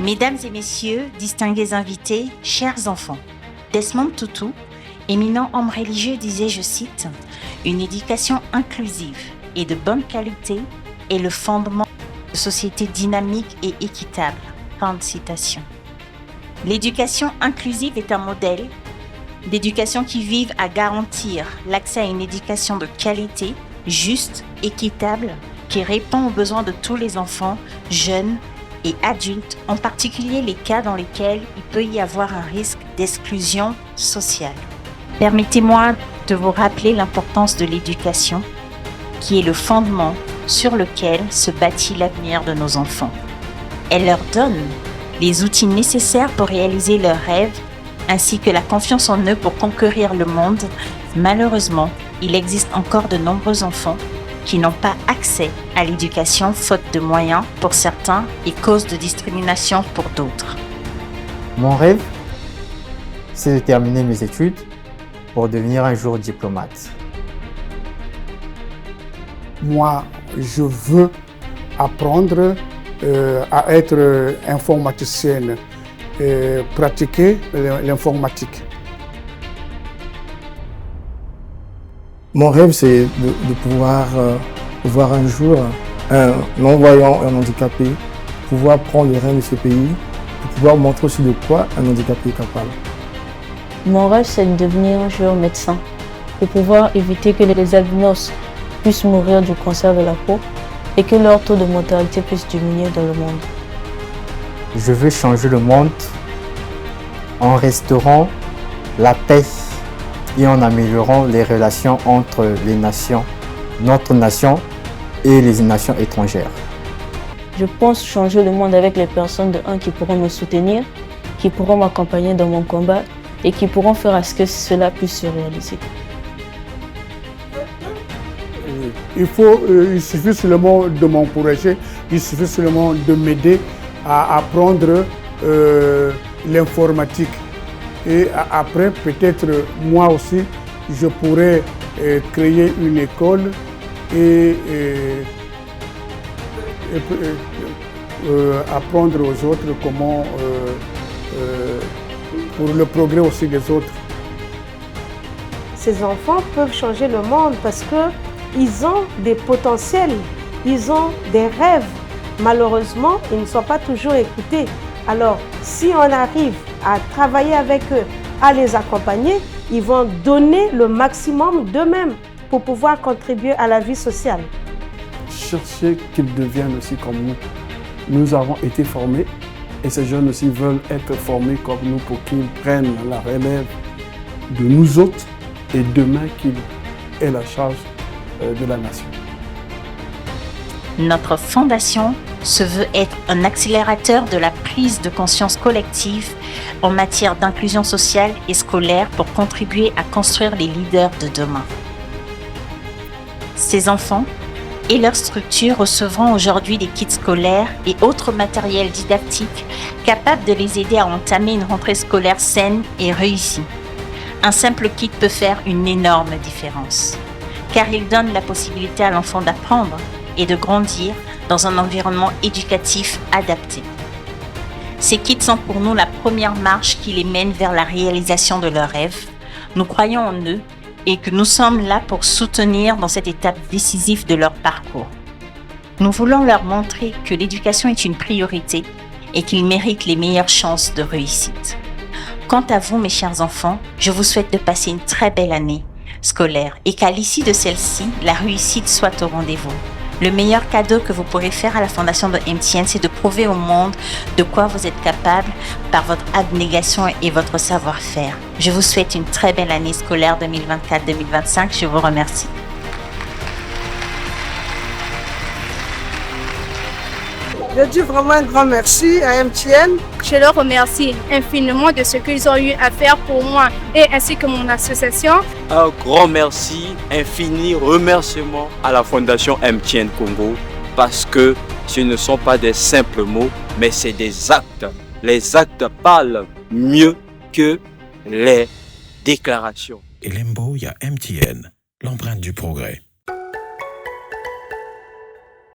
Mesdames et messieurs, distingués invités, chers enfants, Desmond Tutu, éminent homme religieux, disait, je cite, « Une éducation inclusive et de bonne qualité est le fondement de sociétés dynamiques et équitables. » Fin de citation. L'éducation inclusive est un modèle d'éducation qui vise à garantir l'accès à une éducation de qualité, juste, équitable, qui répond aux besoins de tous les enfants, jeunes et adultes, en particulier les cas dans lesquels il peut y avoir un risque d'exclusion sociale. Permettez-moi de vous rappeler l'importance de l'éducation, qui est le fondement sur lequel se bâtit l'avenir de nos enfants. Elle leur donne les outils nécessaires pour réaliser leurs rêves, ainsi que la confiance en eux pour conquérir le monde. Malheureusement, il existe encore de nombreux enfants qui n'ont pas accès à l'éducation faute de moyens pour certains et cause de discrimination pour d'autres. Mon rêve, c'est de terminer mes études pour devenir un jour diplomate. Moi, je veux apprendre à être informaticienne, pratiquer l'informatique. Mon rêve, c'est de pouvoir voir un jour un non-voyant, un handicapé, pouvoir prendre les rênes de ce pays, pour pouvoir montrer aussi de quoi un handicapé est capable. Mon rêve, c'est de devenir un jour médecin, pour pouvoir éviter que les albinos puissent mourir du cancer de la peau et que leur taux de mortalité puisse diminuer dans le monde. Je veux changer le monde en restaurant la paix et en améliorant les relations entre les nations, notre nation et les nations étrangères. Je pense changer le monde avec les personnes qui pourront me soutenir, qui pourront m'accompagner dans mon combat et qui pourront faire à ce que cela puisse se réaliser. Il suffit seulement de m'encourager, il suffit seulement de m'aider à apprendre l'informatique. Et après, peut-être moi aussi, je pourrais créer une école et apprendre aux autres comment, pour le progrès aussi des autres. Ces enfants peuvent changer le monde parce qu'ils ont des potentiels, ils ont des rêves. Malheureusement, ils ne sont pas toujours écoutés. Alors, si on arrive à travailler avec eux, à les accompagner, ils vont donner le maximum d'eux-mêmes pour pouvoir contribuer à la vie sociale. Chercher qu'ils deviennent aussi comme nous. Nous avons été formés et ces jeunes aussi veulent être formés comme nous pour qu'ils prennent la relève de nous autres et demain qu'ils aient la charge de la nation. Notre fondation se veut être un accélérateur de la prise de conscience collective en matière d'inclusion sociale et scolaire pour contribuer à construire les leaders de demain. Ces enfants et leurs structures recevront aujourd'hui des kits scolaires et autres matériels didactiques capables de les aider à entamer une rentrée scolaire saine et réussie. Un simple kit peut faire une énorme différence, car il donne la possibilité à l'enfant d'apprendre et de grandir dans un environnement éducatif adapté. Ces kits sont pour nous la première marche qui les mène vers la réalisation de leurs rêves. Nous croyons en eux et que nous sommes là pour soutenir dans cette étape décisive de leur parcours. Nous voulons leur montrer que l'éducation est une priorité et qu'ils méritent les meilleures chances de réussite. Quant à vous, mes chers enfants, je vous souhaite de passer une très belle année scolaire et qu'à l'issue de celle-ci, la réussite soit au rendez-vous. Le meilleur cadeau que vous pourrez faire à la Fondation de MTN, c'est de prouver au monde de quoi vous êtes capable par votre abnégation et votre savoir-faire. Je vous souhaite une très belle année scolaire 2024-2025. Je vous remercie. Je dis vraiment un grand merci à MTN. Je leur remercie infiniment de ce qu'ils ont eu à faire pour moi et ainsi que mon association. Un grand merci, infini remerciement à la Fondation MTN Congo parce que ce ne sont pas des simples mots, mais c'est des actes. Les actes parlent mieux que les déclarations. Et Lembo, il y a MTN, l'empreinte du progrès.